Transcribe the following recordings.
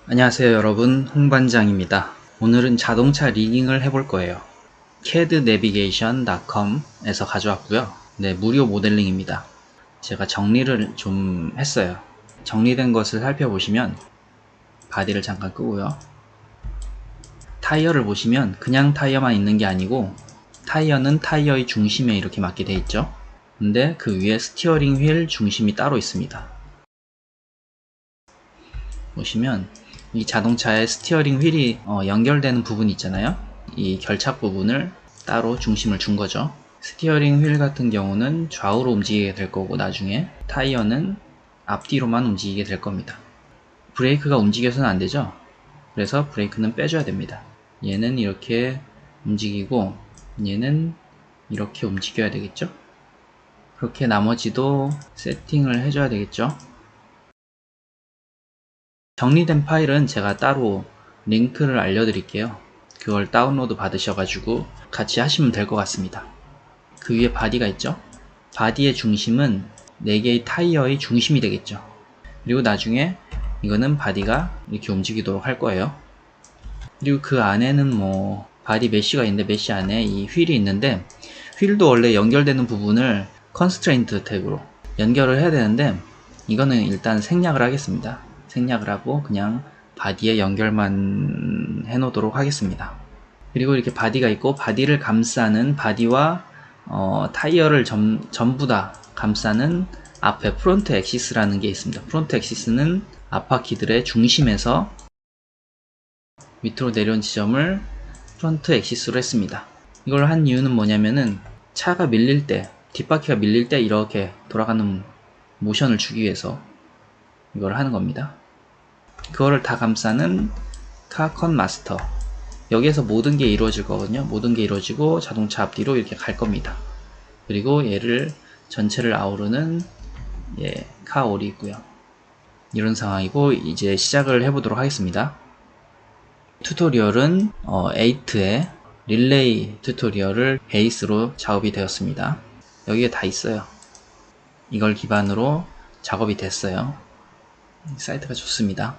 안녕하세요 여러분, 홍반장입니다. 오늘은 자동차 리깅을 해볼 거예요. cadnavigation.com 에서 가져왔고요. 네, 무료 모델링입니다. 제가 정리를 좀 했어요. 정리된 것을 살펴보시면 바디를 잠깐 끄고요. 타이어를 보시면 그냥 타이어만 있는 게 아니고 타이어는 타이어의 중심에 이렇게 맞게 돼 있죠. 근데 그 위에 스티어링 휠 중심이 따로 있습니다. 보시면 이 자동차의 스티어링 휠이 연결되는 부분이 있잖아요. 이 결착 부분을 따로 중심을 준 거죠. 스티어링 휠 같은 경우는 좌우로 움직이게 될 거고, 나중에 타이어는 앞뒤로만 움직이게 될 겁니다. 브레이크가 움직여서는 안 되죠. 그래서 브레이크는 빼줘야 됩니다. 얘는 이렇게 움직이고 얘는 이렇게 움직여야 되겠죠. 그렇게 나머지도 세팅을 해줘야 되겠죠. 정리된 파일은 제가 따로 링크를 알려드릴게요. 그걸 다운로드 받으셔가지고 같이 하시면 될 것 같습니다. 그 위에 바디가 있죠. 바디의 중심은 4개의 타이어의 중심이 되겠죠. 그리고 나중에 이거는 바디가 이렇게 움직이도록 할 거예요. 그리고 그 안에는 뭐 바디 메쉬가 있는데, 메쉬 안에 이 휠이 있는데, 휠도 원래 연결되는 부분을 컨스트레인트 탭으로 연결을 해야 되는데, 이거는 일단 생략을 하겠습니다. 생략을 하고 그냥 바디에 연결만 해 놓도록 하겠습니다. 그리고 이렇게 바디가 있고, 바디를 감싸는 바디와 타이어를 전부 다 감싸는 앞에 프론트 엑시스라는 게 있습니다. 프론트 엑시스는 앞바퀴들의 중심에서 밑으로 내려온 지점을 프론트 엑시스로 했습니다. 이걸 한 이유는 뭐냐면은 차가 밀릴 때, 뒷바퀴가 밀릴 때 이렇게 돌아가는 모션을 주기 위해서 이걸 하는 겁니다. 그거를 다 감싸는 카컨 마스터, 여기에서 모든 게 이루어질 거거든요. 모든 게 이루어지고 자동차 앞뒤로 이렇게 갈 겁니다. 그리고 얘를 전체를 아우르는 카올이 있고요. 이런 상황이고, 이제 시작을 해보도록 하겠습니다. 튜토리얼은 8의 릴레이 튜토리얼을 베이스로 작업이 되었습니다. 여기에 다 있어요. 이걸 기반으로 작업이 됐어요. 사이트가 좋습니다.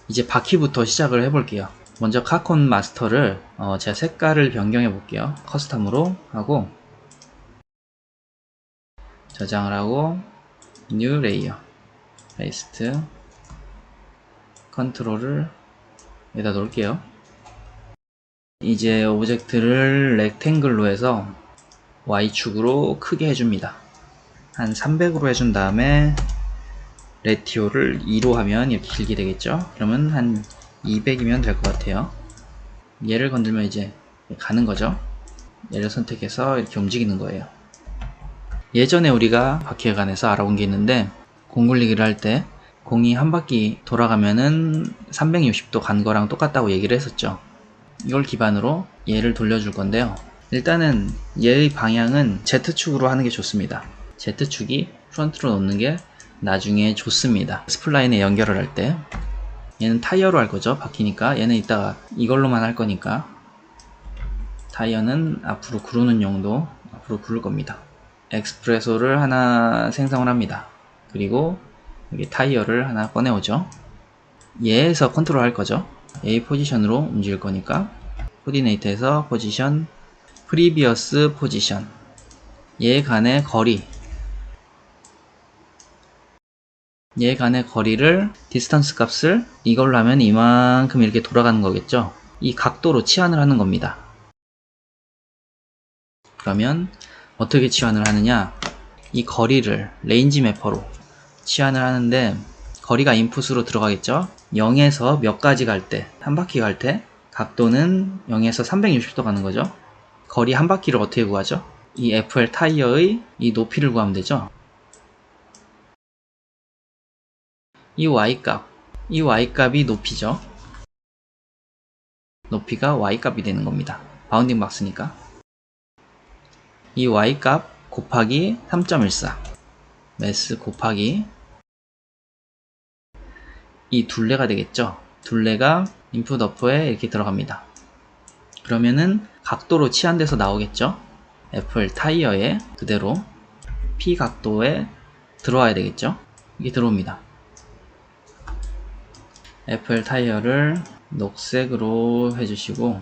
이제 바퀴부터 시작을 해볼게요. 먼저 카콘 마스터를 제가 색깔을 변경해 볼게요. 커스텀으로 하고 저장을 하고 뉴 레이어 페이스트 컨트롤을 여기다 놓을게요. 이제 오브젝트를 렉탱글로 해서 Y축으로 크게 해줍니다. 한 300으로 해준 다음에 레티오를 2로 하면 이렇게 길게 되겠죠. 그러면 한 200이면 될 것 같아요. 얘를 건들면 이제 가는 거죠. 얘를 선택해서 이렇게 움직이는 거예요. 예전에 우리가 바퀴에 관해서 알아본 게 있는데, 공 굴리기를 할 때 공이 한 바퀴 돌아가면은 360도 간 거랑 똑같다고 얘기를 했었죠. 이걸 기반으로 얘를 돌려줄 건데요. 일단은 얘의 방향은 Z축으로 하는 게 좋습니다. Z축이 프론트로 놓는 게 나중에 좋습니다. 스플라인에 연결을 할 때. 얘는 타이어로 할 거죠. 바퀴니까. 얘는 이따가 이걸로만 할 거니까 타이어는 앞으로 구르는 용도 앞으로 구를 겁니다. 엑스프레소를 하나 생성을 합니다. 그리고 여기 타이어를 하나 꺼내오죠. 얘에서 컨트롤 할 거죠. A 포지션으로 움직일 거니까 코디네이트에서 포지션, 프리비어스 포지션, 얘 간의 거리, 얘 간의 거리를 디스턴스 값을 이걸로 하면 이만큼 이렇게 돌아가는 거겠죠. 이 각도로 치환을 하는 겁니다. 그러면 어떻게 치환을 하느냐, 이 거리를 레인지 매퍼로 치환을 하는데, 거리가 인풋으로 들어가겠죠. 0에서 몇 가지 갈 때, 한 바퀴 갈 때 각도는 0에서 360도 가는 거죠. 거리 한 바퀴를 어떻게 구하죠? 이 FL 타이어의 이 높이를 구하면 되죠. 이 Y값, 이 Y값이 높이죠. 높이가 Y값이 되는 겁니다. 바운딩 박스니까. 이 Y값 곱하기 3.14, 매스 곱하기 이 둘레가 되겠죠. 둘레가 인풋 어퍼에 이렇게 들어갑니다. 그러면은 각도로 치환돼서 나오겠죠. FL 타이어에 그대로 P 각도에 들어와야 되겠죠. 이게 들어옵니다. 애플 타이어를 녹색으로 해주시고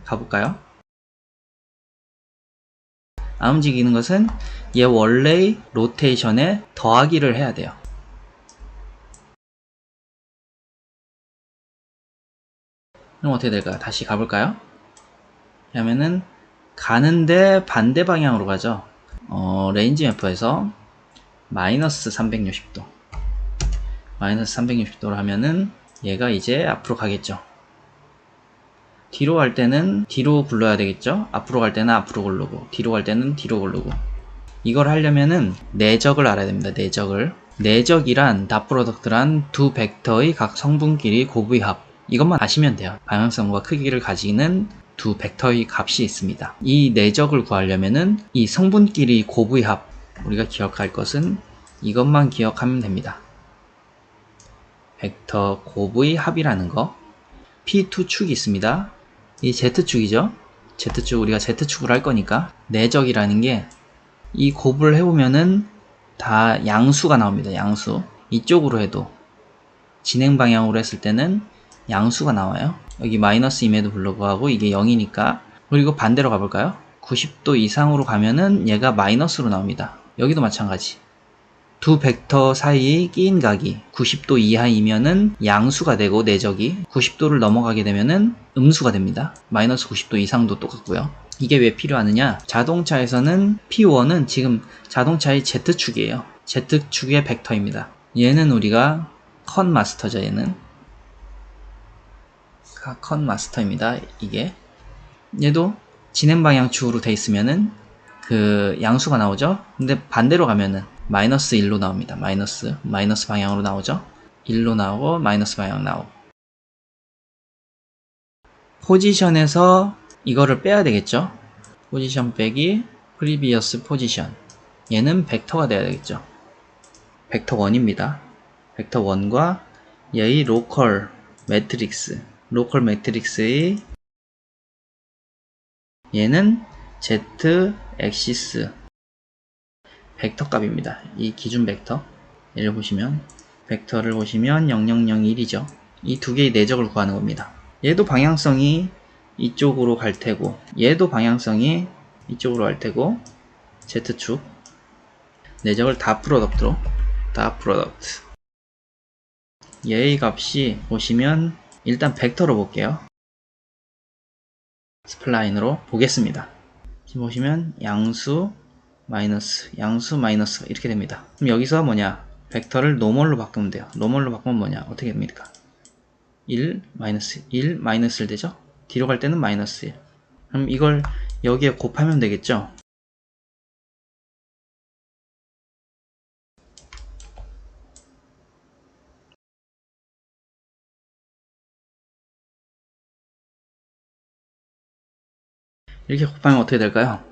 가볼까요? 안 움직이는 것은 얘 원래의 로테이션에 더하기를 해야 돼요. 그럼 어떻게 될까요? 다시 가볼까요? 그러면은 가는데 반대 방향으로 가죠. 레인지 매퍼에서 마이너스 360도 마이너스 360도로 하면은 얘가 이제 앞으로 가겠죠. 뒤로 갈 때는 뒤로 굴러야 되겠죠. 앞으로 갈 때는 앞으로 굴르고, 뒤로 갈 때는 뒤로 굴르고. 이걸 하려면은 내적을 알아야 됩니다. 내적이란 닷프로덕트란 두 벡터의 각 성분끼리 곱의 합. 이것만 아시면 돼요. 방향성과 크기를 가지는 두 벡터의 값이 있습니다. 이 내적을 구하려면은 이 성분끼리 곱의 합, 우리가 기억할 것은 이것만 기억하면 됩니다. 벡터 곱의 합이라는 거. P2축이 있습니다. 이 Z축이죠. Z축, 우리가 Z축을 할 거니까 내적이라는 게 이 곱을 해보면은 다 양수가 나옵니다. 양수. 이쪽으로 해도 진행 방향으로 했을 때는 양수가 나와요. 여기 마이너스임에도 불구하고 이게 0이니까. 그리고 반대로 가볼까요? 90도 이상으로 가면은 얘가 마이너스로 나옵니다. 여기도 마찬가지. 두 벡터 사이의 끼인 각이 90도 이하이면은 양수가 되고 내적이 90도를 넘어가게 되면은 음수가 됩니다. 마이너스 90도 이상도 똑같고요. 이게 왜 필요하느냐? 자동차에서는 P1은 지금 자동차의 Z축이에요. Z축의 벡터입니다. 얘는 우리가 컨 마스터죠. 얘는 컨 마스터입니다. 이게 얘도 진행 방향축으로 돼 있으면은 그 양수가 나오죠. 근데 반대로 가면은 마이너스 1로 나옵니다. 마이너스 방향으로 나오죠. 1로 나오고 마이너스 방향 나오고. 포지션에서 이거를 빼야 되겠죠. 포지션 빼기 프리비어스 포지션. 얘는 벡터가 돼야 되겠죠. 벡터 1입니다. 벡터 1과 얘의 로컬 매트릭스의 얘는 Z 액시스 벡터 값입니다. 이 기준 벡터. 얘를 보시면 벡터를 보시면 0001이죠. 이 두 개의 내적을 구하는 겁니다. 얘도 방향성이 이쪽으로 갈 테고 얘도 방향성이 이쪽으로 갈 테고 Z축 내적을 다 프로덕트 얘의 값이 보시면 일단 벡터로 볼게요. 스플라인으로 보겠습니다. 지금 보시면 양수 마이너스 이렇게 됩니다. 그럼 여기서 뭐냐? 벡터를 노멀로 바꾸면 돼요. 노멀로 바꾸면 뭐냐? 어떻게 됩니까? 1 마이너스 1 되죠? 뒤로 갈 때는 마이너스 1. 그럼 이걸 여기에 곱하면 되겠죠? 이렇게 곱하면 어떻게 될까요?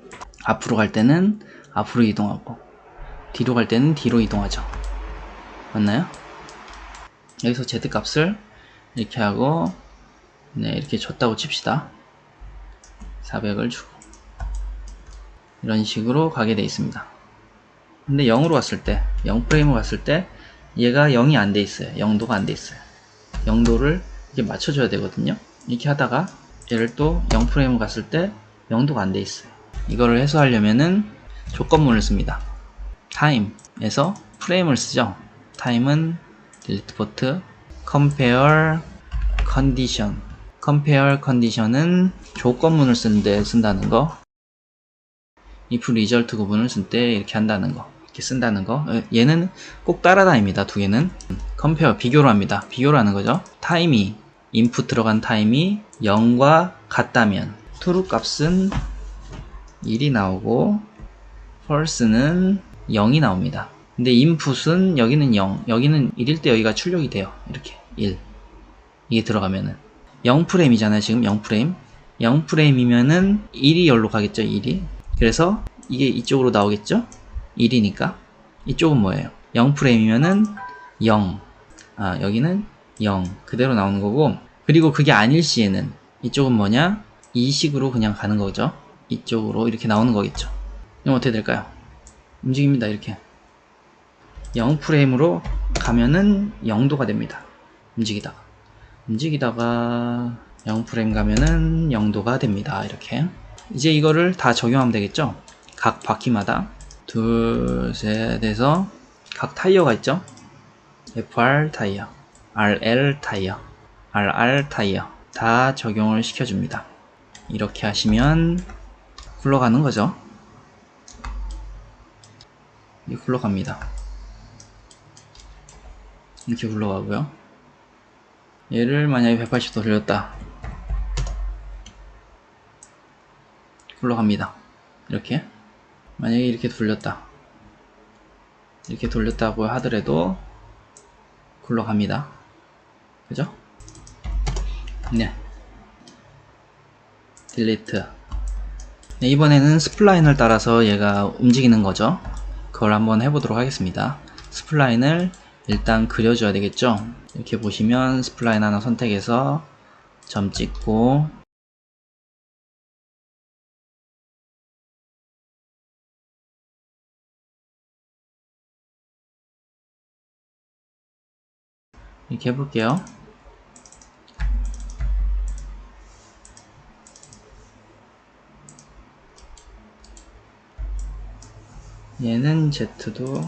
앞으로 갈 때는 앞으로 이동하고 뒤로 갈 때는 뒤로 이동하죠. 맞나요? 여기서 Z값을 이렇게 하고 네, 이렇게 줬다고 칩시다. 400을 주고 이런 식으로 가게 돼 있습니다. 근데 0으로 갔을 때 0프레임으로 갔을 때 얘가 0이 안 돼 있어요. 0도가 안 돼 있어요. 0도를 이렇게 맞춰줘야 되거든요. 이렇게 하다가 얘를 또 0프레임으로 갔을 때 0도가 안 돼 있어요. 이거를 해소하려면은 조건문을 씁니다. time에서 프레임을 쓰죠. time은 delete port compare condition은 조건문을 쓰는데 쓴다는 거. if result 구분을 쓸 때 이렇게 한다는 거. 이렇게 쓴다는 거. 얘는 꼭 따라다닙니다. 두 개는. compare 비교를 합니다. 비교를 하는 거죠. 타임이 input 들어간 타임이 0과 같다면 true 값은 1이 나오고 false는 0이 나옵니다. 근데 input은 여기는 0, 여기는 1일 때 여기가 출력이 돼요. 이렇게 1 이게 들어가면은 0프레임이잖아요. 지금 0프레임 0프레임이면은 1이 여기로 가겠죠. 1이. 그래서 이게 이쪽으로 나오겠죠. 1이니까 이쪽은 뭐예요? 0프레임이면은 0 여기는 0 그대로 나오는 거고, 그리고 그게 아닐 시에는 이쪽은 뭐냐? 이 식으로 그냥 가는 거죠. 이쪽으로 이렇게 나오는 거겠죠. 그럼 어떻게 될까요? 움직입니다. 이렇게 0프레임으로 가면은 0도가 됩니다. 움직이다가 움직이다가 0프레임 가면은 0도가 됩니다. 이렇게. 이제 이거를 다 적용하면 되겠죠? 각 바퀴마다 둘, 셋 해서 각 타이어가 있죠? FR 타이어, RL 타이어, RR 타이어 다 적용을 시켜줍니다. 이렇게 하시면 굴러가는 거죠. 이렇게 굴러갑니다. 이렇게 굴러가고요. 얘를 만약에 180도 돌렸다. 굴러갑니다. 이렇게. 만약에 이렇게 돌렸다. 이렇게 돌렸다고 하더라도 굴러갑니다. 그죠? 네. 딜리트. 네, 이번에는 스플라인을 따라서 얘가 움직이는 거죠. 그걸 한번 해보도록 하겠습니다. 스플라인을 일단 그려줘야 되겠죠. 이렇게 보시면 스플라인 하나 선택해서 점 찍고 이렇게 해볼게요. 얘는 Z도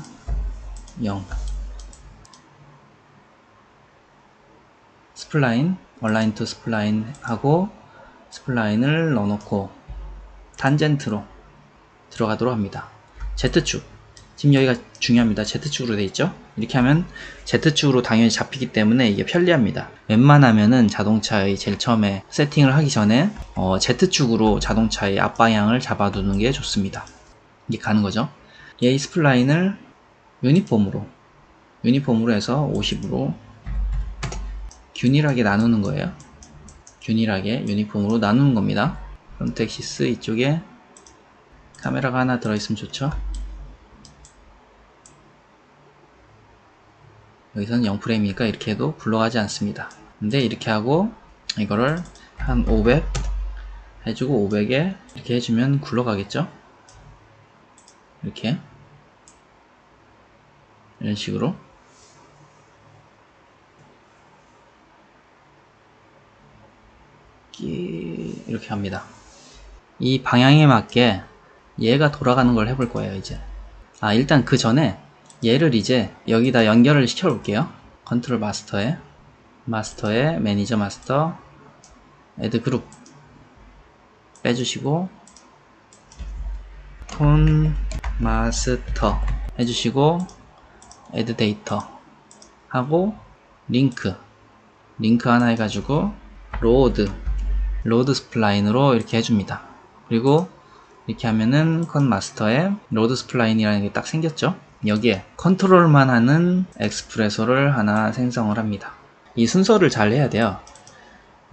0. 스플라인, 얼라인 투 스플라인 하고 스플라인을 넣어놓고 탄젠트로 들어가도록 합니다. Z축. 지금 여기가 중요합니다. Z축으로 되어 있죠? 이렇게 하면 Z축으로 당연히 잡히기 때문에 이게 편리합니다. 웬만하면은 자동차의 제일 처음에 세팅을 하기 전에 Z축으로 자동차의 앞방향을 잡아두는 게 좋습니다. 이게 가는 거죠. 얘 스플라인을 유니폼으로 해서 50으로 균일하게 나누는 거예요. 균일하게 유니폼으로 나누는 겁니다. 프론트 액시스 이쪽에 카메라가 하나 들어있으면 좋죠. 여기서는 0프레임이니까 이렇게 해도 굴러가지 않습니다. 근데 이렇게 하고 이거를 한 500 해주고 500에 이렇게 해주면 굴러가겠죠. 이렇게 이런 식으로 이렇게 합니다. 이 방향에 맞게 얘가 돌아가는 걸 해볼 거예요. 이제 일단 그 전에 얘를 이제 여기다 연결을 시켜 볼게요. 컨트롤 마스터에 매니저 마스터 애드 그룹 빼주시고 폰 마스터 해주시고 애드 데이터 하고 링크 하나 해가지고 로드 스플라인으로 이렇게 해줍니다. 그리고 이렇게 하면은 컨 마스터에 로드 스플라인이라는 게 딱 생겼죠. 여기에 컨트롤만 하는 엑스프레소를 하나 생성을 합니다. 이 순서를 잘 해야 돼요.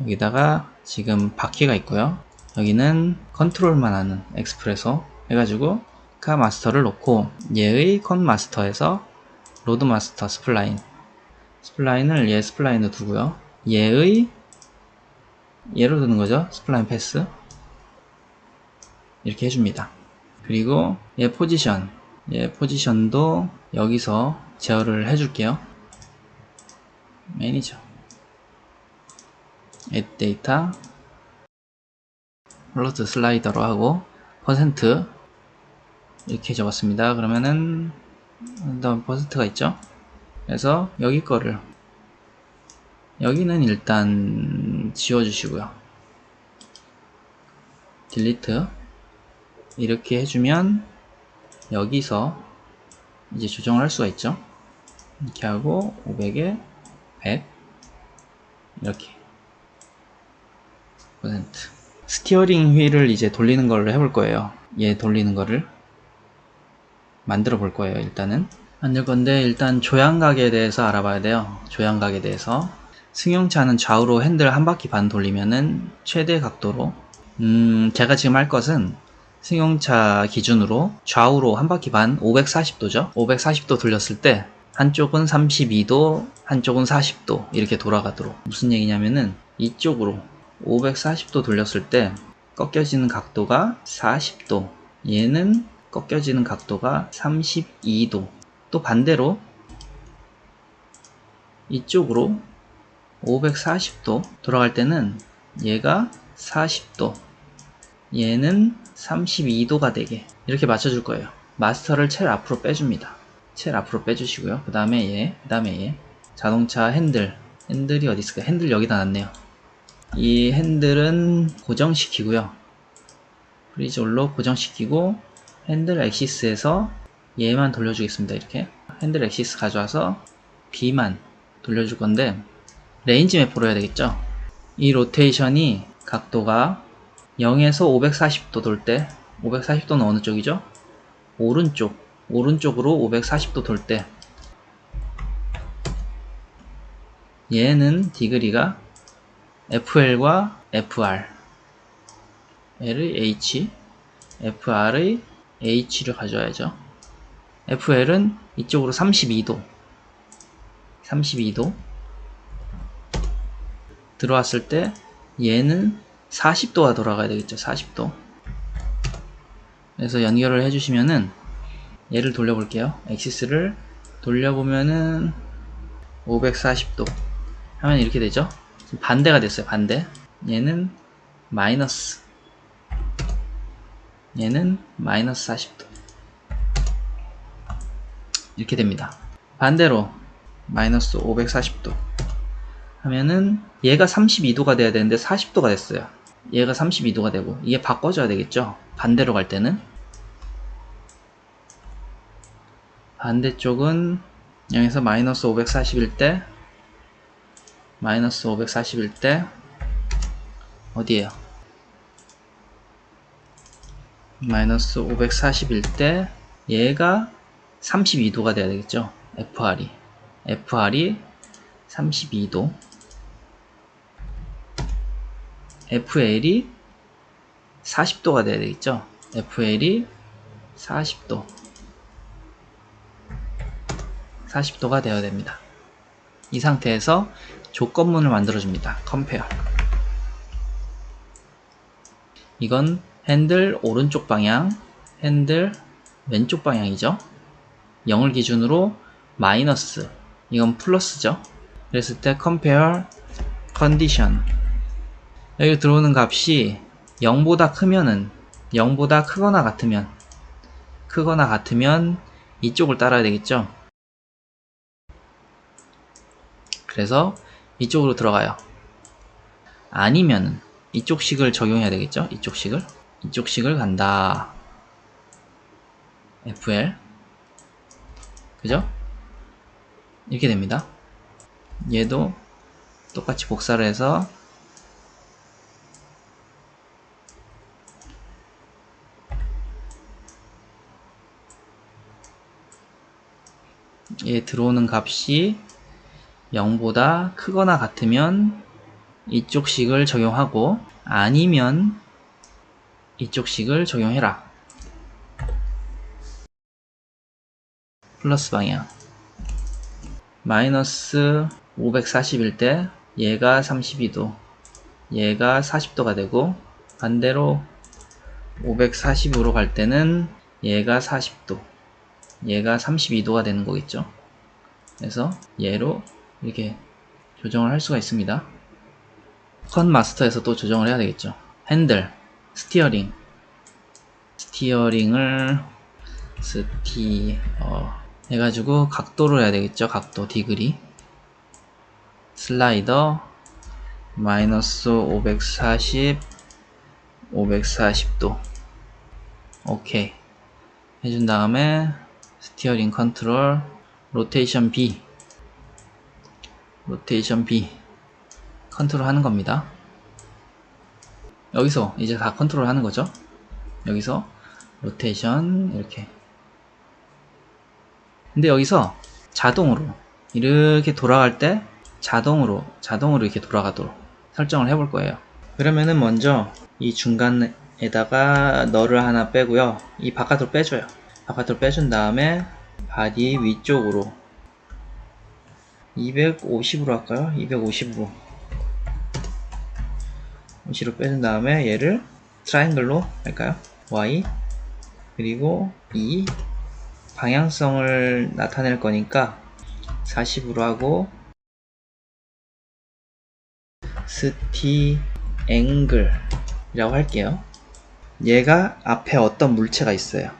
여기다가 지금 바퀴가 있고요. 여기는 컨트롤만 하는 엑스프레소 해가지고 카 마스터를 놓고 얘의 컨 마스터에서 로드 마스터 스플라인을 얘 스플라인으로 두고요. 얘로 두는 거죠. 스플라인 패스 이렇게 해줍니다. 그리고 얘 포지션도 여기서 제어를 해줄게요. 매니저 add data 플러스 슬라이더로 하고 퍼센트 이렇게 적었습니다. 그러면은 퍼센트가 있죠. 그래서 여기는 일단 지워주시고요. 딜리트 이렇게 해주면 여기서 이제 조정을 할 수가 있죠. 이렇게 하고 500에 100 이렇게 퍼센트. 스티어링 휠을 이제 돌리는 걸 해볼 거예요. 얘 돌리는 거를 만들어 볼 거예요. 일단은 만들 건데 일단 조향각에 대해서 알아봐야 돼요. 조향각에 대해서 승용차는 좌우로 핸들 한 바퀴 반 돌리면은 최대 각도로 제가 지금 할 것은 승용차 기준으로 좌우로 한 바퀴 반 540도죠. 540도 돌렸을 때 한쪽은 32도, 한쪽은 40도 이렇게 돌아가도록. 무슨 얘기냐면은 이쪽으로 540도 돌렸을 때 꺾여지는 각도가 40도, 얘는 꺾여지는 각도가 32도. 또 반대로 이쪽으로 540도 돌아갈 때는 얘가 40도, 얘는 32도가 되게 이렇게 맞춰줄 거예요. 마스터를 제일 앞으로 빼줍니다. 제일 앞으로 빼주시고요. 그 다음에 얘, 그 다음에 얘. 자동차 핸들이 어디 있을까? 핸들 여기다 놨네요. 이 핸들은 고정시키고요. 프리즈올로 고정시키고 핸들 엑시스에서 얘만 돌려주겠습니다. 이렇게 핸들 엑시스 가져와서 B만 돌려줄 건데 레인지 매퍼로 해야 되겠죠. 이 로테이션이 각도가 0에서 540도 돌 때, 540도는 어느 쪽이죠? 오른쪽으로 540도 돌 때 얘는 디그리가 FL과 FR, L의 H, FR의 H를 가져와야죠. FL은 이쪽으로 32도 들어왔을 때 얘는 40도가 돌아가야 되겠죠. 40도. 그래서 연결을 해주시면은 얘를 돌려볼게요. 엑시스를 돌려보면은 540도 하면 이렇게 되죠. 반대가 됐어요. 반대. 얘는 마이너스, 얘는 마이너스 40도 이렇게 됩니다. 반대로 마이너스 540도 하면은 얘가 32도가 돼야 되는데 40도가 됐어요. 얘가 32도가 되고 이게 바꿔줘야 되겠죠. 반대로 갈 때는 반대쪽은 0에서 마이너스 540일 때 어디에요? 마이너스 540일 때 얘가 32도가 돼야 되겠죠. FR이 32도, FL이 40도가 돼야 되겠죠. FL이 40도가 되어야 됩니다. 이 상태에서 조건문을 만들어줍니다. compare. 이건 핸들 오른쪽 방향, 핸들 왼쪽 방향이죠. 0을 기준으로 마이너스, 이건 플러스죠. 그랬을 때 compare condition. 여기 들어오는 값이 0보다 크면은, 0보다 크거나 같으면 이쪽을 따라야 되겠죠. 그래서 이쪽으로 들어가요. 아니면은 이쪽 식을 적용해야 되겠죠. 이쪽 식을 간다. FL. 그죠? 이렇게 됩니다. 얘도 똑같이 복사를 해서 얘 들어오는 값이 0보다 크거나 같으면 이쪽 식을 적용하고 아니면 이쪽 식을 적용해라. 플러스 방향. 마이너스 540일 때 얘가 32도, 얘가 40도가 되고 반대로 540으로 갈 때는 얘가 40도, 얘가 32도가 되는 거겠죠. 그래서 얘로 이렇게 조정을 할 수가 있습니다. 컷 마스터에서 또 조정을 해야 되겠죠. 핸들, 스티어링을 해가지고 각도를 해야 되겠죠. 각도, 디그리. 슬라이더 마이너스 540도 오케이 해준 다음에 스티어링 컨트롤 로테이션 B 컨트롤 하는 겁니다. 여기서 이제 다 컨트롤 하는 거죠. 여기서 로테이션 이렇게. 근데 여기서 자동으로 이렇게 돌아갈 때 자동으로 이렇게 돌아가도록 설정을 해볼 거예요. 그러면은 먼저 이 중간에다가 너를 하나 빼고요. 이 바깥으로 빼줘요. 바깥으로 빼준 다음에 바디 위쪽으로 250으로 할까요? 250으로 빼준 다음에 얘를 트라이앵글로 할까요? Y 그리고 E 방향성을 나타낼 거니까 40으로 하고 스티 앵글이라고 할게요. 얘가 앞에 어떤 물체가 있어요.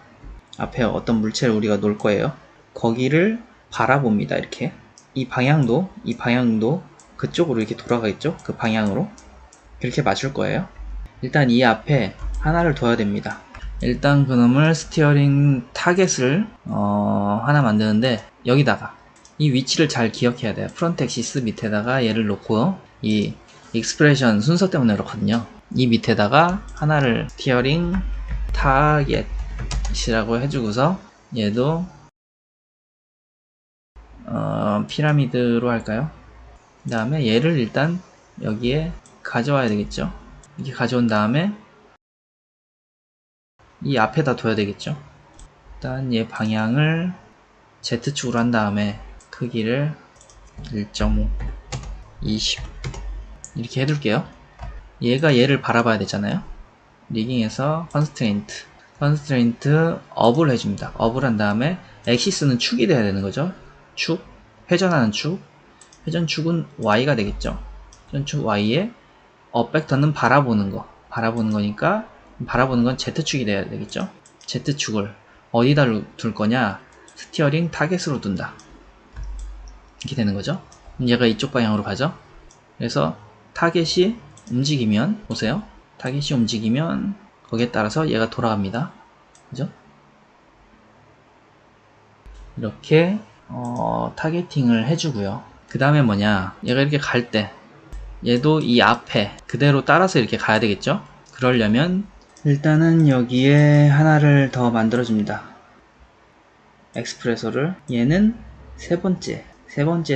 앞에 어떤 물체를 우리가 놓을 거예요. 거기를 바라봅니다. 이렇게 이 방향도 그쪽으로 이렇게 돌아가겠죠. 그 방향으로 그렇게 맞출 거예요. 일단 이 앞에 하나를 둬야 됩니다. 일단 그놈을 스티어링 타겟을 하나 만드는데, 여기다가 이 위치를 잘 기억해야 돼요. 프론트 엑시스 밑에다가 얘를 놓고, 이 익스프레션 순서 때문에 그렇거든요. 이 밑에다가 하나를 스티어링 타겟이라고 해주고서 얘도 피라미드로 할까요? 그 다음에 얘를 일단 여기에 가져와야 되겠죠. 이렇게 가져온 다음에 이 앞에다 둬야 되겠죠. 일단 얘 방향을 Z축으로 한 다음에 크기를 1.5, 20 이렇게 해둘게요. 얘가 얘를 바라봐야 되잖아요. 리깅에서 컨스트레인트 업을 해줍니다. 업을 한 다음에 엑시스는 축이 돼야 되는 거죠. 축, 회전하는 축. 회전축은 Y가 되겠죠. 회전축 Y에 업 벡터는 바라보는 거니까 바라보는 건 Z축이 돼야 되겠죠. Z축을 어디다 둘 거냐? 스티어링 타겟으로 둔다. 이렇게 되는 거죠. 얘가 이쪽 방향으로 가죠. 그래서 타겟이 움직이면, 보세요. 타겟이 움직이면 거기에 따라서 얘가 돌아갑니다. 그죠? 이렇게 타겟팅을 해주고요. 그 다음에 뭐냐? 얘가 이렇게 갈 때 얘도 이 앞에 그대로 따라서 이렇게 가야 되겠죠? 그러려면 일단은 여기에 하나를 더 만들어줍니다. 엑스프레소를, 얘는 세 번째에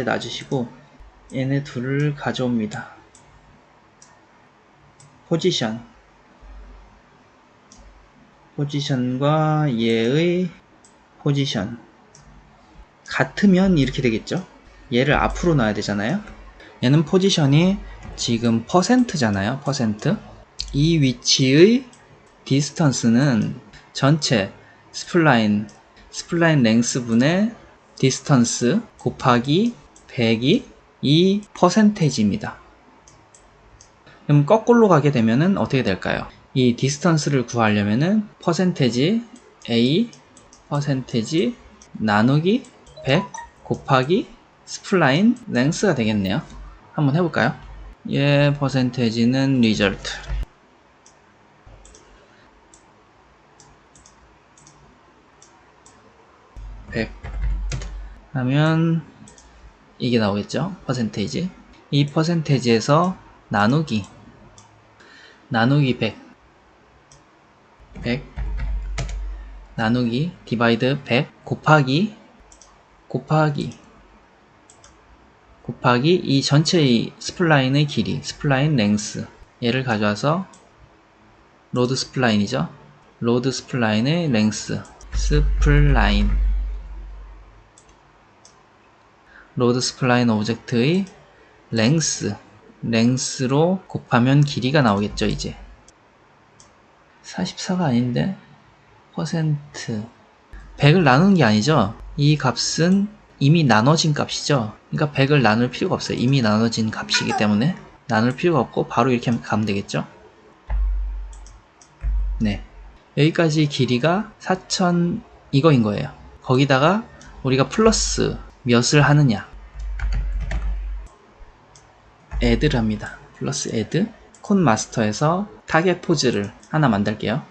놔주시고 얘네 둘을 가져옵니다. 포지션과 얘의 포지션 같으면 이렇게 되겠죠? 얘를 앞으로 놔야 되잖아요. 얘는 포지션이 지금 %잖아요. 이 위치의 디스턴스는 전체 스플라인 랭스 분의 디스턴스 곱하기 100이 이 %입니다. 그럼 거꾸로 가게 되면은 어떻게 될까요? 이 디스턴스를 구하려면은 %A 나누기 100 곱하기 스플라인 랭스가 되겠네요. 한번 해볼까요? 얘 %는 리절트, 하면 이게 나오겠죠? 퍼센테이지. 이 퍼센테이지에서 나누기 100 나누기 디바이드 100 곱하기 이 전체의 스플라인의 길이, 스플라인 랭스, 얘를 가져와서 로드 스플라인이죠. 로드 스플라인의 랭스, 로드 스플라인 오브젝트의 랭스로 곱하면 길이가 나오겠죠. 이제 44가 아닌데 퍼센트 100을 나누는 게 아니죠. 이 값은 이미 나눠진 값이죠. 그러니까 100을 나눌 필요가 없어요. 이미 나눠진 값이기 때문에 나눌 필요가 없고 바로 이렇게 가면 되겠죠. 네, 여기까지 길이가 4000 이거인 거예요. 거기다가 우리가 플러스 몇을 하느냐, add를 합니다. 플러스 add, 콘 마스터에서 타겟 포즈를 하나 만들게요.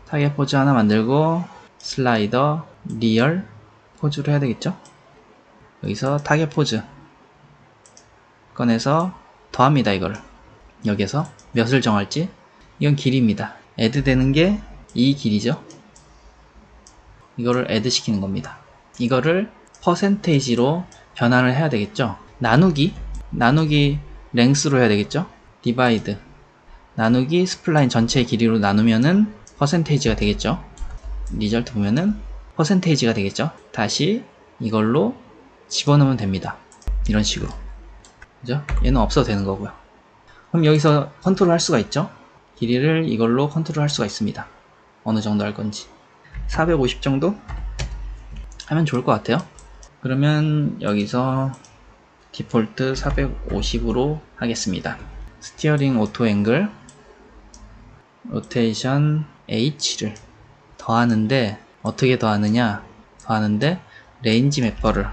타겟 포즈 하나 만들고 슬라이더 리얼 포즈로 해야 되겠죠. 여기서 타겟 포즈 꺼내서 더합니다. 이걸 여기서 몇을 정할지, 이건 길이입니다. add 되는 게 이 길이죠. 이거를 add 시키는 겁니다. 이거를 퍼센테이지로 변환을 해야 되겠죠. 나누기 랭스로 해야 되겠죠. 디바이드 나누기 스플라인 전체의 길이로 나누면은 퍼센테이지가 되겠죠. 리절트 보면은 퍼센테이지가 되겠죠. 다시 이걸로 집어넣으면 됩니다. 이런 식으로. 그죠? 얘는 없어도 되는 거고요. 그럼 여기서 컨트롤 할 수가 있죠. 길이를 이걸로 컨트롤 할 수가 있습니다. 어느 정도 할 건지 450 정도 하면 좋을 것 같아요. 그러면 여기서 디폴트 450으로 하겠습니다. 스티어링 오토 앵글 로테이션 H를 더하는데, 어떻게 더하느냐, 더하는데 레인지 맵버를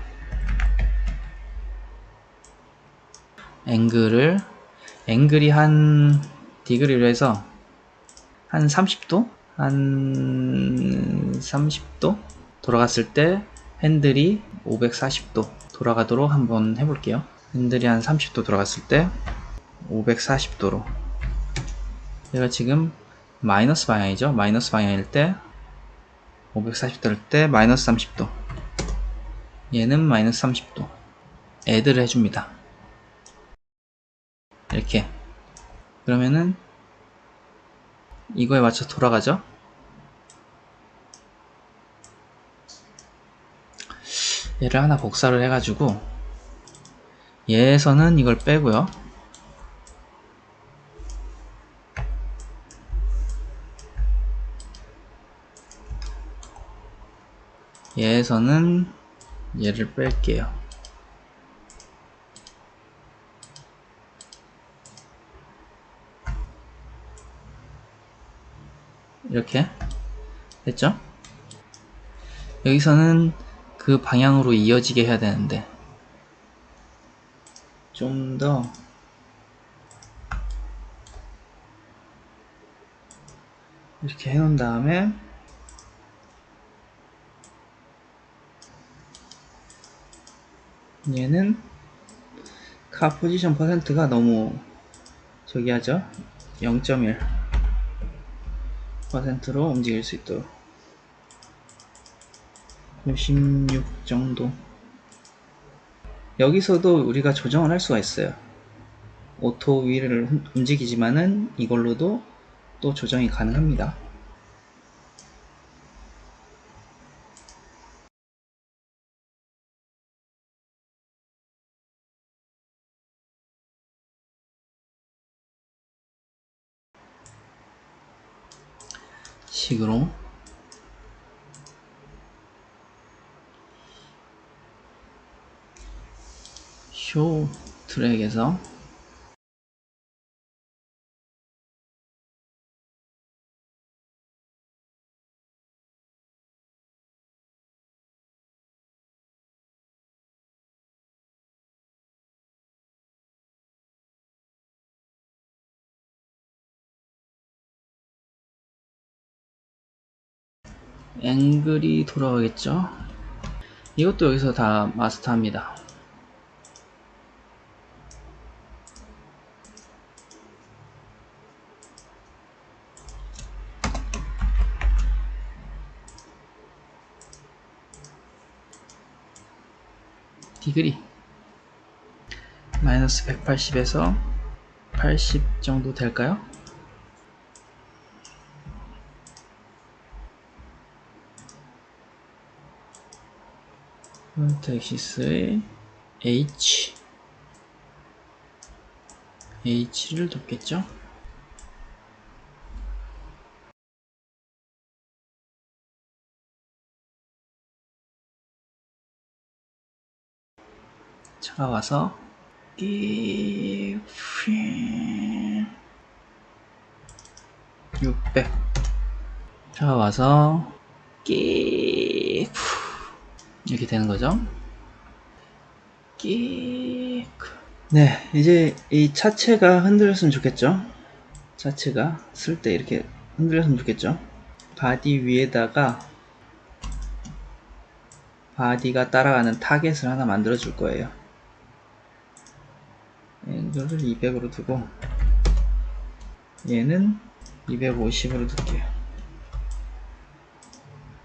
앵글이 한 디그리로 해서 한 30도? 한 30도? 돌아갔을 때 핸들이 540도 돌아가도록 한번 해볼게요. 핸들이 한 30도 돌아갔을 때 540도로, 얘가 지금 마이너스 방향이죠. 마이너스 방향일 때 540도일 때 마이너스 30도, 얘는 마이너스 30도 애드를 해줍니다. 이렇게. 그러면은 이거에 맞춰 돌아가죠. 얘를 하나 복사를 해가지고 얘에서는 이걸 빼고요. 얘에서는 얘를 뺄게요. 이렇게 됐죠? 여기서는 그 방향으로 이어지게 해야 되는데 좀 더 이렇게 해놓은 다음에 얘는 카 포지션 퍼센트가 너무 저기 하죠. 0.1%로 움직일 수 있도록 96 정도. 여기서도 우리가 조정을 할 수가 있어요. 오토 휠을 움직이지만은 이걸로도 또 조정이 가능합니다. 식으로 쇼 트랙에서 앵글이 돌아가겠죠. 이것도 여기서 다 마스터합니다. 디그리 마이너스 180에서 80 정도 될까요? 프론트 엑시스의 H를 돕겠죠? 차가 와서 600 차가 와서 이렇게 되는 거죠. 네, 이제 이 차체가 흔들렸으면 좋겠죠. 차체가 쓸 때 이렇게 흔들렸으면 좋겠죠. 바디 위에다가 바디가 따라가는 타겟을 하나 만들어 줄 거예요. 앵글을 200으로 두고 얘는 250으로 둘게요.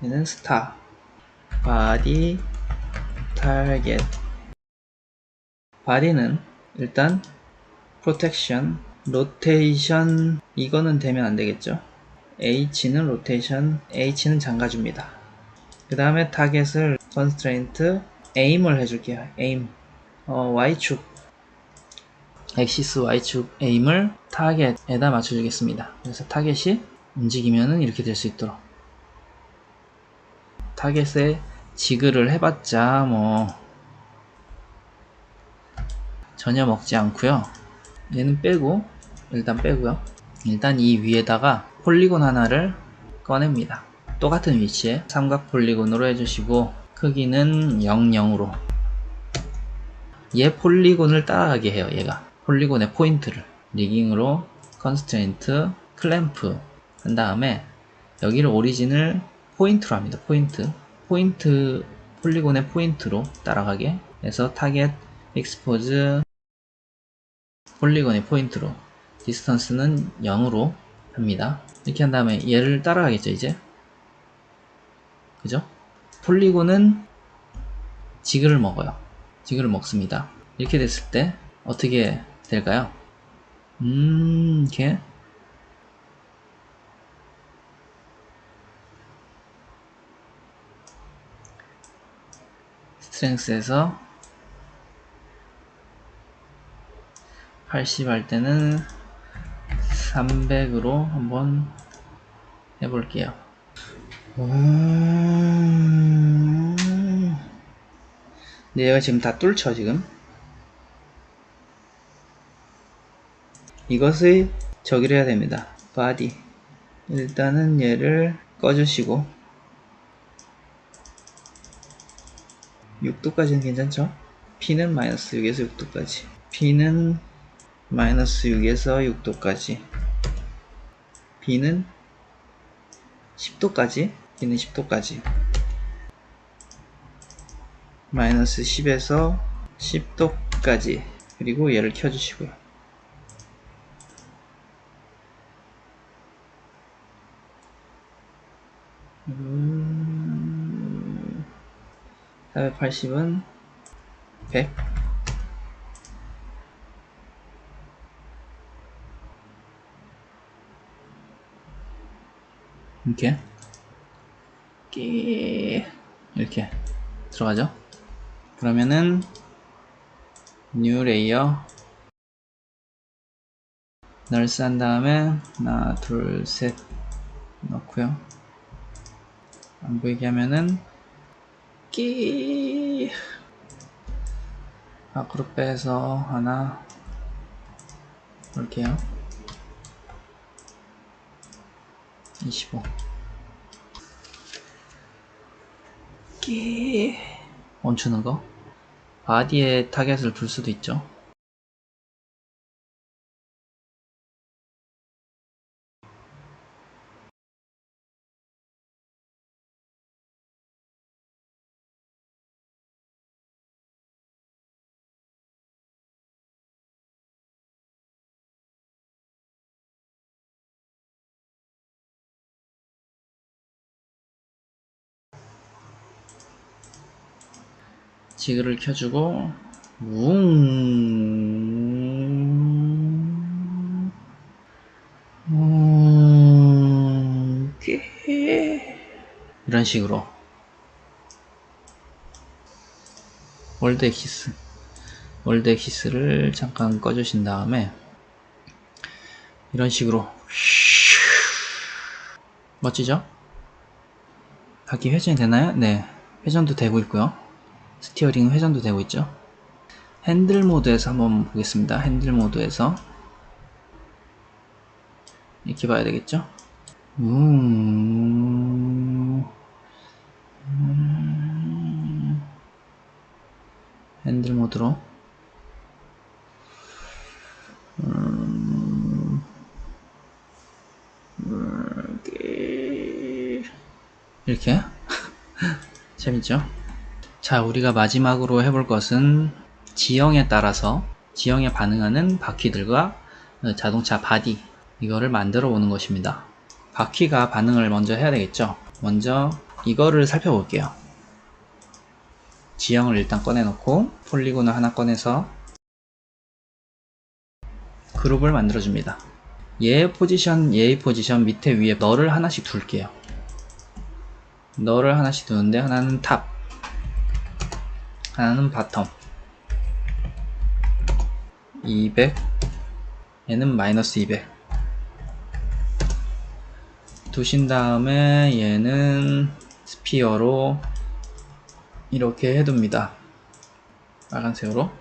얘는 스타 바디 타겟. 바디는 일단 프로텍션 로테이션 이거는 되면 안되겠죠. H는 로테이션 H는 잠가줍니다. 그 다음에 타겟을 constraint aim을 해줄게요. aim Y축 엑시스 Y축 aim을 타겟에다 맞춰주겠습니다. 그래서 타겟이 움직이면은 이렇게 될 수 있도록 타겟에 지그를 해봤자 뭐 전혀 먹지 않고요. 얘는 빼고, 일단 빼고요. 일단 이 위에다가 폴리곤 하나를 꺼냅니다. 똑같은 위치에 삼각 폴리곤으로 해주시고, 크기는 00으로. 얘 폴리곤을 따라가게 해요. 얘가 폴리곤의 포인트를 리깅으로 컨스트레인트 클램프 한 다음에 여기를 오리진을 포인트로 합니다. 포인트 폴리곤의 포인트로 따라가게 해서 타겟 익스포즈 폴리곤의 포인트로 디스턴스는 0으로 합니다. 이렇게 한 다음에 얘를 따라가겠죠. 이제 그죠? 폴리곤은 지그를 먹어요. 지그를 먹습니다. 이렇게 됐을 때 어떻게 될까요? 이렇게 스트렝스에서 80 할 때는 300으로 한번 해볼게요. 근데 얘가 지금 다 뚫죠. 지금 이것을 저기를 해야 됩니다. 바디 일단은 얘를 꺼주시고 6도까지는 괜찮죠? P는 마이너스 6에서 6도까지, P는 마이너스 6에서 6도까지, B는 10도까지, B는 10도까지, 마이너스 10에서 10도까지, 그리고 얘를 켜주시고요. 480은 100, 이렇게 들어가죠. 그러면은 뉴 레이어 널스 한 다음에 하나 둘 셋 넣고요. 안 보이게 하면은 밖으로 빼서 하나 볼게요. 25 멈추는 거. 바디에 타겟을 둘 수도 있죠. 지그를 켜주고 이런 식으로 월드 엑시스를 잠깐 꺼주신 다음에 이런 식으로 멋지죠? 바퀴 회전이 되나요? 네, 회전도 되고 있고요. 스티어링 회전도 되고 있죠. 핸들 모드에서 한번 보겠습니다. 핸들 모드에서 이렇게 봐야 되겠죠. 핸들 모드로 이렇게 재밌죠? 자, 우리가 마지막으로 해볼 것은 지형에 따라서 지형에 반응하는 바퀴들과 자동차 바디, 이거를 만들어 보는 것입니다. 바퀴가 반응을 먼저 해야 되겠죠. 먼저 이거를 살펴볼게요. 지형을 일단 꺼내놓고 폴리곤을 하나 꺼내서 그룹을 만들어 줍니다. 얘의 포지션 밑에 위에 널을 하나씩 둘게요. 널을 하나씩 두는데 하나는 탑, 하나는 바텀. 200, 얘는 마이너스 200 두신 다음에 얘는 스피어로 이렇게 해둡니다. 빨간색으로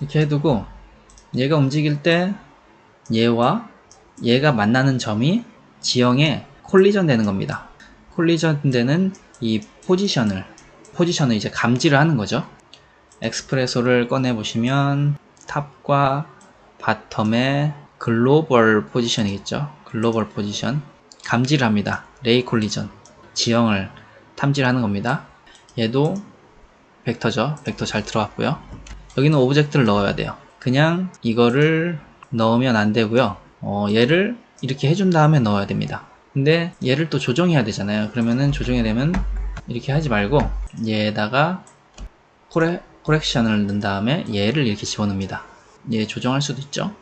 이렇게 해두고 얘가 움직일 때 얘와 얘가 만나는 점이 지형에 콜리전 되는 겁니다. 콜리전 되는 이 포지션을 이제 감지를 하는 거죠. 엑스프레소를 꺼내 보시면 탑과 바텀의 글로벌 포지션이겠죠. 글로벌 포지션 감지를 합니다. 레이 콜리전 지형을 탐지를 하는 겁니다. 얘도 벡터죠. 벡터 잘 들어갔고요. 여기는 오브젝트를 넣어야 돼요. 그냥 이거를 넣으면 안 되고요. 얘를 이렇게 해준 다음에 넣어야 됩니다. 근데 얘를 또 조정해야 되잖아요. 그러면은 조정해야 되면 이렇게 하지 말고 얘에다가 코렉션을 넣은 다음에 얘를 이렇게 집어넣습니다. 얘 조정할 수도 있죠.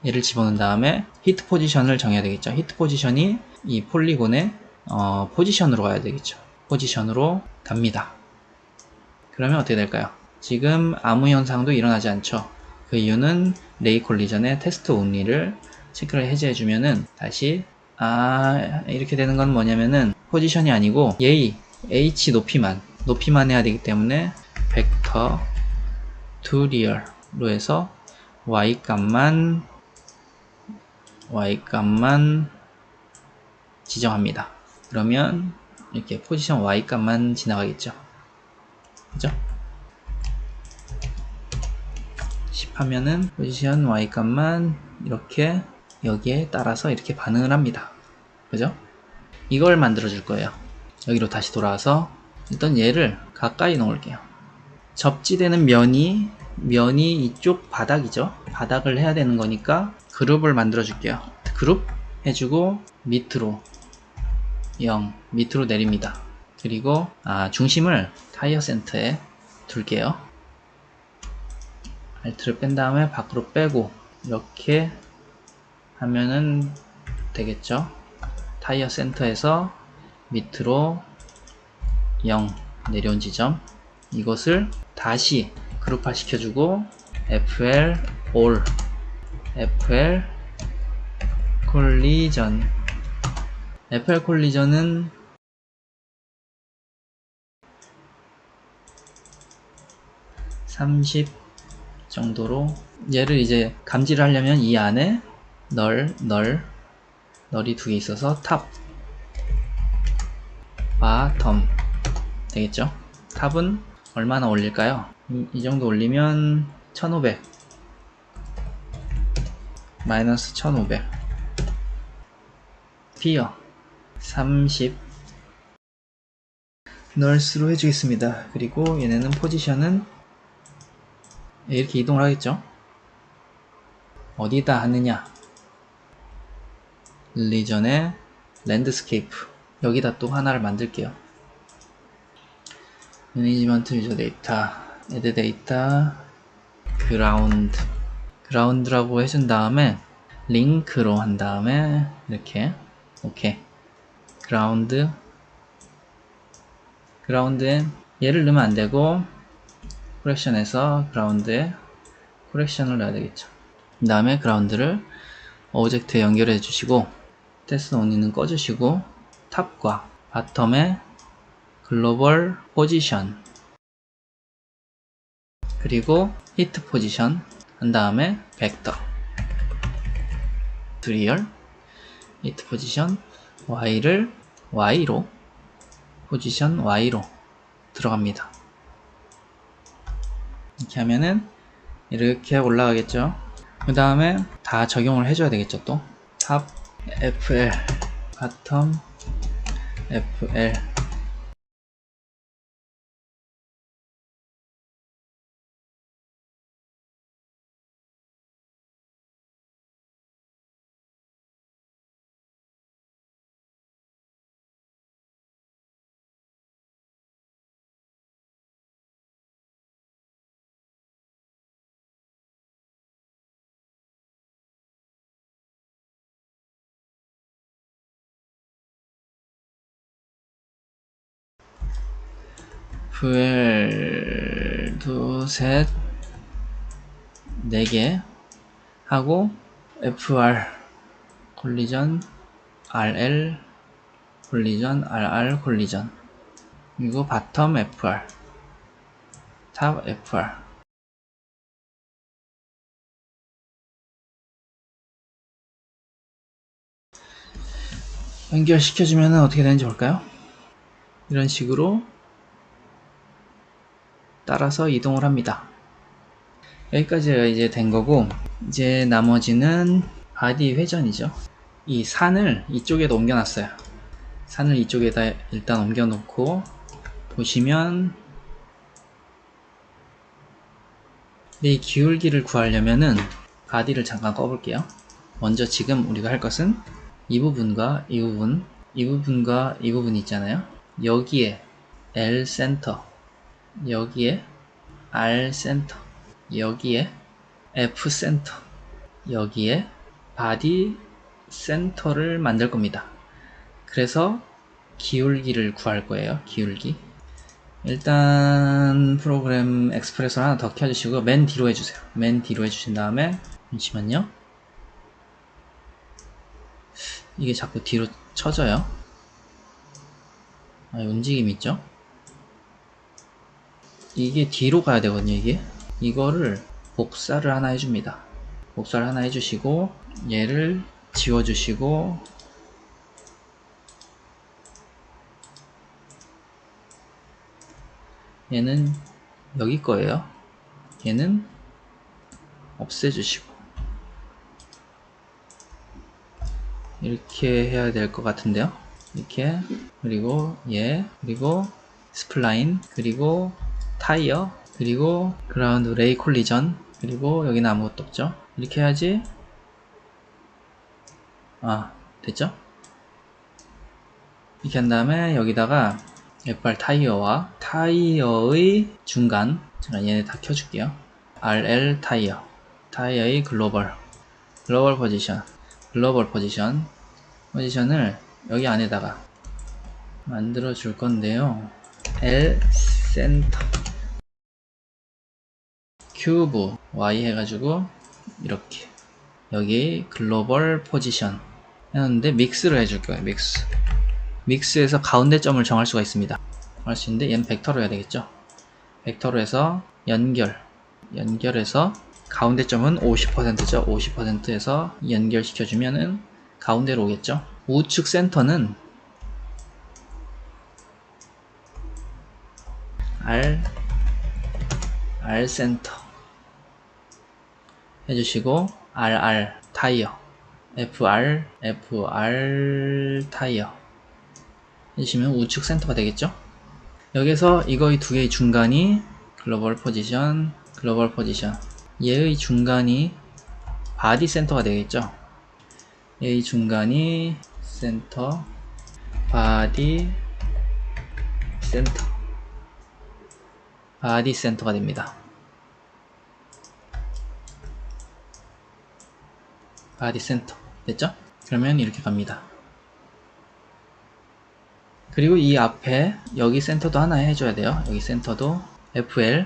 얘를 집어넣은 다음에 히트 포지션을 정해야 되겠죠. 히트 포지션이 이 폴리곤의 포지션으로 가야 되겠죠. 포지션으로 갑니다. 그러면 어떻게 될까요? 지금 아무 현상도 일어나지 않죠. 그 이유는 레이 콜리전의 테스트 온리를 체크를 해제해주면은 다시 이렇게 되는 건 뭐냐면은 포지션이 아니고 얘의 h 높이만 해야 되기 때문에 벡터 to real로 해서 y 값만 지정합니다. 그러면 이렇게 포지션 y 값만 지나가겠죠. 그죠? 10 하면은 포지션 y 값만 이렇게 여기에 따라서 이렇게 반응을 합니다. 그죠? 이걸 만들어 줄 거예요. 여기로 다시 돌아와서 일단 얘를 가까이 놓을게요. 접지되는 면이 이쪽 바닥이죠. 바닥을 해야 되는 거니까 그룹을 만들어 줄게요. 그룹 해주고 밑으로 0 밑으로 내립니다. 그리고 중심을 타이어 센터에 둘게요. 알트를 뺀 다음에 밖으로 빼고 이렇게 하면은 되겠죠. 타이어 센터에서 밑으로 0 내려온 지점, 이것을 다시 그룹화 시켜주고 FL all FL 콜리전 FL 콜리전은 (30) 정도로 얘를 이제 감지를 하려면 이 안에 널이 두 개 있어서 탑, 바텀 되겠죠? 탑은 얼마나 올릴까요? 이 정도 올리면 1500 마이너스 1500 피어 30 널스로 해주겠습니다. 그리고 얘네는 포지션은 이렇게 이동을 하겠죠? 어디다 하느냐? 리전의 랜드스케이프 여기다 또 하나를 만들게요. 매니지먼트 유저 데이터 애드 데이터 그라운드라고 해준 다음에 링크로 한 다음에 이렇게 오케이 그라운드에 얘를 넣으면 안 되고 코렉션에서 그라운드에 코렉션을 넣어야 되겠죠. 그 다음에 그라운드를 오브젝트에 연결해 주시고 테스트 온리는 꺼주시고 탑과 바텀에 글로벌 포지션 그리고 히트 포지션 한 다음에 벡터 드리얼 히트 포지션 Y를 Y로 포지션 Y로 들어갑니다. 이렇게 하면은 이렇게 올라가겠죠. 그 다음에 다 적용을 해줘야 되겠죠. 또 탑 FL 바텀 FL FL 두셋 4개 하고 FR 콜리전 RL 콜리전 RR 콜리전 그리고 바텀 FR 탑 FR. 연결시켜주면 어떻게 되는지 볼까요? 이런 식으로 따라서 이동을 합니다. 여기까지가 이제 된 거고, 이제 나머지는 바디 회전이죠. 이 산을 이쪽에다 옮겨놨어요. 산을 이쪽에다 일단 옮겨놓고 보시면 이 기울기를 구하려면은 바디를 잠깐 꺼볼게요. 먼저 지금 우리가 할 것은 이 부분과 이 부분, 이 부분과 이 부분 있잖아요. 여기에 L 센터, 여기에 R 센터, 여기에 F 센터, 여기에 바디 센터를 만들 겁니다. 그래서 기울기를 구할 거예요. 기울기. 일단 프로그램 엑스프레소를 하나 더 켜주시고 맨 뒤로 해주세요. 맨 뒤로 해주신 다음에 잠시만요. 이게 자꾸 뒤로 쳐져요. 움직임 있죠? 이게 뒤로 가야 되거든요. 이거를 복사를 하나 해줍니다. 복사를 하나 해주시고 얘를 지워주시고 얘는 여기 거예요. 얘는 없애주시고 이렇게 해야 될 것 같은데요. 이렇게, 그리고 얘, 그리고 스플라인, 그리고 타이어, 그리고 그라운드 레이 콜리전, 그리고 여기는 아무것도 없죠. 이렇게 해야지. 됐죠? 이렇게 한 다음에 여기다가 FR 타이어와 타이어의 중간, 제가 얘네 다 켜줄게요. RL 타이어, 타이어의 글로벌 포지션을 여기 안에다가 만들어 줄 건데요. L 센터, 큐브 Y 해가지고 이렇게 여기 글로벌 포지션 했는데 믹스를 해줄 거예요. 믹스에서 가운데 점을 정할 수가 있습니다. 할 수 있는데 얘는 벡터로 해야 되겠죠. 벡터로 해서 연결해서 가운데 점은 50%죠. 50%에서 연결시켜주면은 가운데로 오겠죠. 우측 센터는 R 센터 해주시고 RR 타이어, FR 타이어 해주시면 우측 센터가 되겠죠. 여기서 이거의 두 개의 중간이 글로벌 포지션, 얘의 중간이 바디 센터가 되겠죠. 얘의 중간이 센터, 바디 센터가 됩니다. 바디 센터 됐죠? 그러면 이렇게 갑니다. 그리고 이 앞에 여기 센터도 하나 해줘야 돼요. 여기 센터도 FL,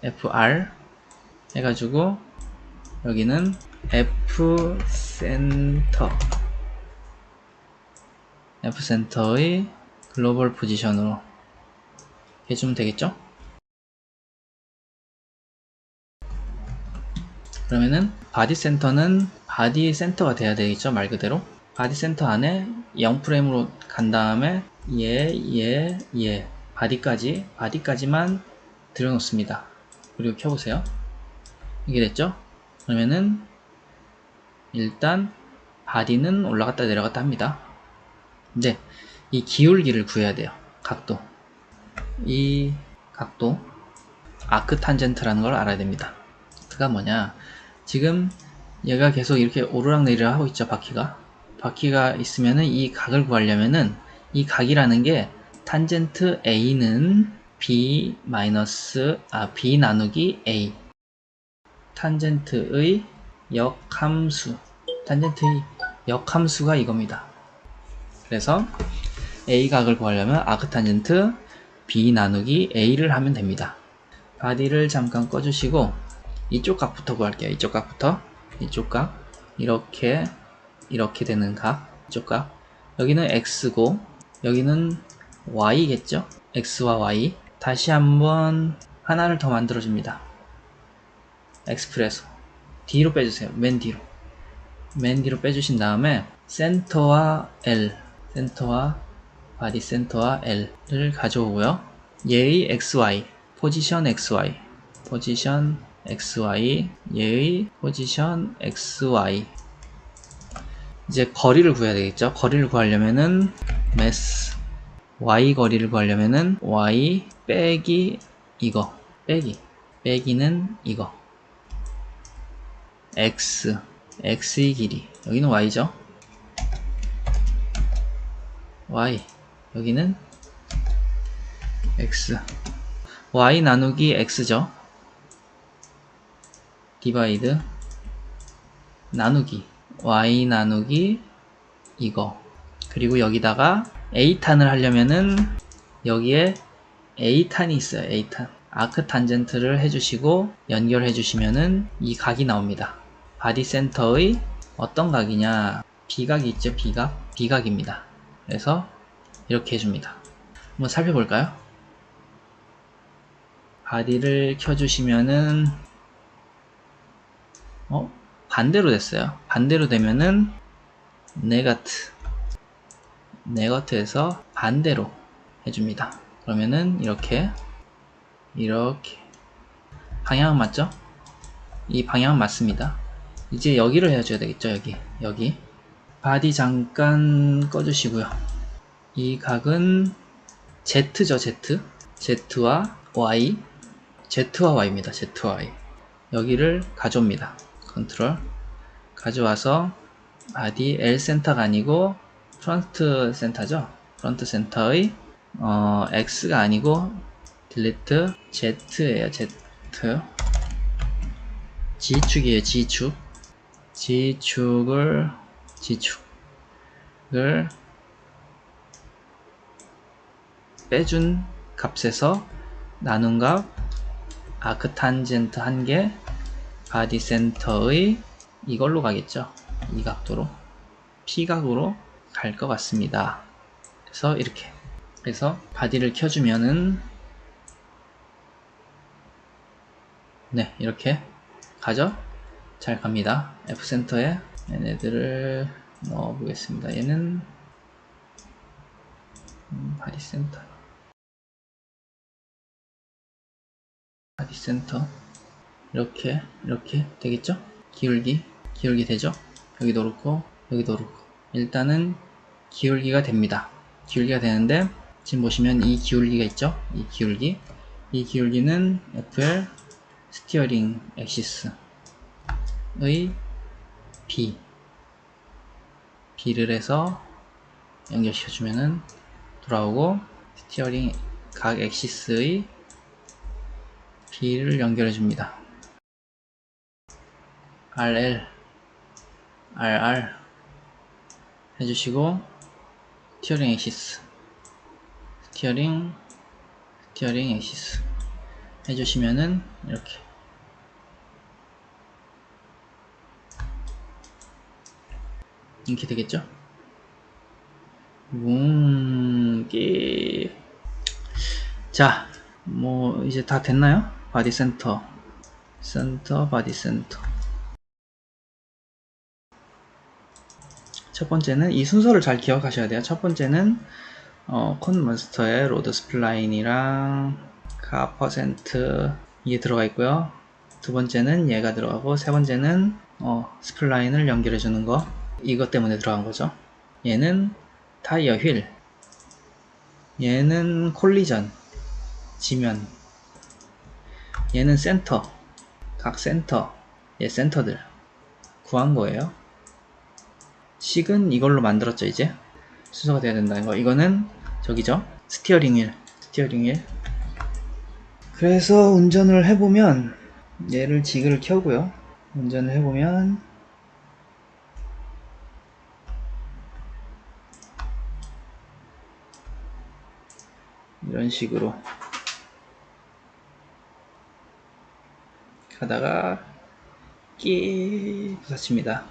FR 해가지고 여기는 F 센터의 글로벌 포지션으로 해주면 되겠죠? 그러면은 바디 센터는 바디 센터가 돼야 되겠죠. 말 그대로 바디 센터 안에 0프레임으로 간 다음에 얘 바디까지만 들여놓습니다. 그리고 켜보세요. 이게 됐죠? 그러면은 일단 바디는 올라갔다 내려갔다 합니다. 근데 이 기울기를 구해야 돼요. 이 각도 아크 탄젠트라는 걸 알아야 됩니다. 그가 뭐냐, 지금 얘가 계속 이렇게 오르락내리락 하고 있죠. 바퀴가 있으면은 이 각을 구하려면은 이 각이라는 게 탄젠트 A는 B 나누기 A, 탄젠트의 역함수가 이겁니다. 그래서 A 각을 구하려면 아크탄젠트 B 나누기 A를 하면 됩니다. 바디를 잠깐 꺼주시고 이쪽 각부터 구할게요. 이쪽 각 이렇게 되는 각, 이쪽 각. 여기는 X고 여기는 Y겠죠? X와 Y. 다시 한번 하나를 더 만들어줍니다. 엑스프레소. 뒤로 빼주세요. 맨 뒤로 빼주신 다음에 센터와 L, 센터와 바디 센터와 L을 가져오고요. 얘의 XY, 포지션 XY, 포지션 XY, 얘의 포지션 XY. 이제 거리를 구해야 되겠죠. 거리를 구하려면은 mass Y 거리를 구하려면은 Y 빼기 이거 빼기는 이거 X의 길이, 여기는 Y죠. Y, 여기는 X. Y 나누기 X죠. 디바이드 나누기 Y 나누기 이거. 그리고 여기다가 A탄을 하려면은 여기에 A탄이 있어요. A탄. 아크 탄젠트를 해주시고 연결해 주시면은 이 각이 나옵니다. 바디 센터의 어떤 각이냐, B각이 있죠. B각입니다. 그래서 이렇게 해줍니다. 한번 살펴볼까요? 바디를 켜주시면은 반대로 됐어요. 반대로 되면은 네거트에서 반대로 해줍니다. 그러면은 이렇게 방향은 맞죠? 이 방향은 맞습니다. 이제 여기를 해줘야 되겠죠. 여기 바디 잠깐 꺼주시고요. 이 각은 Z죠. Z와 Y입니다. Z와 Y. 여기를 가져옵니다. 컨트롤 가져와서 바디 L 센터가 아니고 프론트 센터죠. 프론트 센터의 X가 아니고 딜리트 Z예요. G축이에요. G축을 빼준 값에서 나눈 값 아크 탄젠트 1개 바디 센터의 이걸로 가겠죠. 이 각도로 P각으로 갈 것 같습니다. 그래서 이렇게 바디를 켜주면은 네, 이렇게 가죠. 잘 갑니다. F센터에 얘네들을 넣어 보겠습니다. 얘는 바디 센터 이렇게 되겠죠? 기울기 되죠? 여기도 그렇고 일단은 기울기가 됩니다. 기울기가 되는데 지금 보시면 이 기울기가 있죠? 이 기울기는 FL 스티어링 액시스의 B를 해서 연결시켜주면은 돌아오고, 스티어링 각 액시스의 B를 연결해줍니다. RR 해주시고, 스티어링 액시스 해주시면은 이렇게 되겠죠? 자, 뭐 이제 다 됐나요? 바디 센터, 바디 센터. 첫 번째는 이 순서를 잘 기억하셔야 돼요. 첫 번째는 콘몬스터에 로드 스플라인이랑 가 퍼센트 이게 들어가 있고요. 두 번째는 얘가 들어가고, 세 번째는 스플라인을 연결해 주는 거, 이것 때문에 들어간 거죠. 얘는 타이어 휠, 얘는 콜리전, 지면, 얘는 센터, 각 센터, 얘 센터들 구한 거예요. 식은 이걸로 만들었죠. 이제 순서가 돼야 된다는 거. 이거는 저기죠. 스티어링 휠. 그래서 운전을 해보면, 얘를 지그를 켜고요. 운전을 해보면 이런 식으로 가다가 끼 부딪힙니다.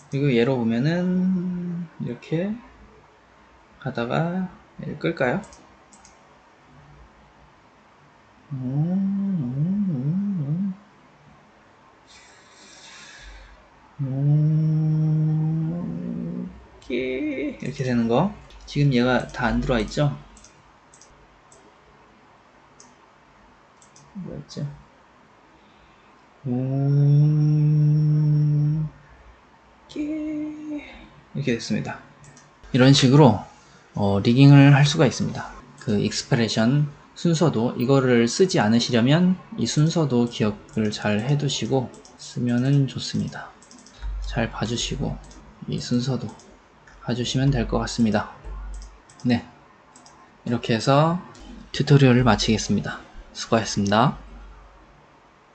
그리고 얘로 보면은 이렇게 가다가 얘를 끌까요? 이렇게 되는 거. 지금 얘가 다 안 들어와 있죠? 뭐였지? 이렇게 됐습니다. 이런 식으로 리깅을 할 수가 있습니다. 그 익스프레션 순서도 이거를 쓰지 않으시려면 이 순서도 기억을 잘 해두시고 쓰면은 좋습니다. 잘 봐주시고 이 순서도 봐주시면 될 것 같습니다. 네, 이렇게 해서 튜토리얼을 마치겠습니다. 수고하셨습니다.